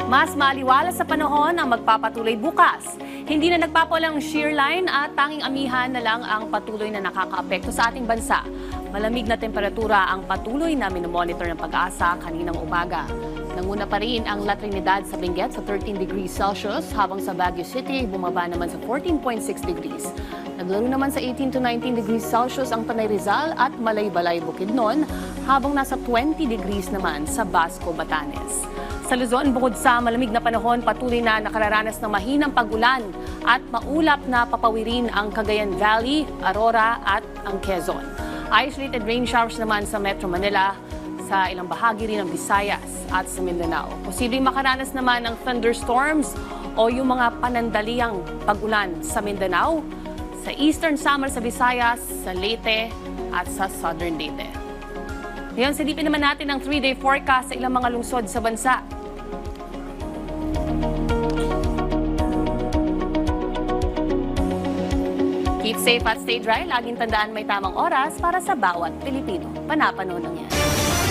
Mas maaliwalas sa panahon ang magpapatuloy bukas. Hindi na nagpapawalang shear line at tanging amihan na lang ang patuloy na nakakaapekto sa ating bansa. Malamig na temperatura ang patuloy na minomonitor ng Pag-asa kaninang umaga. Nanguna pa rin ang La Trinidad sa Benguet sa 13 degrees Celsius habang sa Baguio City bumaba naman sa 14.6 degrees. Naglaro naman sa 18 to 19 degrees Celsius ang Tanay Rizal at Malay-Balay Bukidnon habang nasa 20 degrees naman sa Basco, Batanes. Sa Luzon, bukod sa malamig na panahon, patuloy na nakararanas ng mahinang pag-ulan at maulap na papawirin ang Cagayan Valley, Aurora at ang Quezon. Isolated rain showers naman sa Metro Manila, sa ilang bahagi rin ng Visayas at sa Mindanao. Posibleng makaranas naman ng thunderstorms o yung mga panandaliang pag-ulan sa Mindanao, sa Eastern Samar sa Visayas, sa Leyte at sa Southern Leyte. Ngayon, silipin naman natin ang 3-day forecast sa ilang mga lungsod sa bansa. Keep safe at stay dry. Laging tandaan may tamang oras para sa bawat Pilipino. Panapanahon lang yan.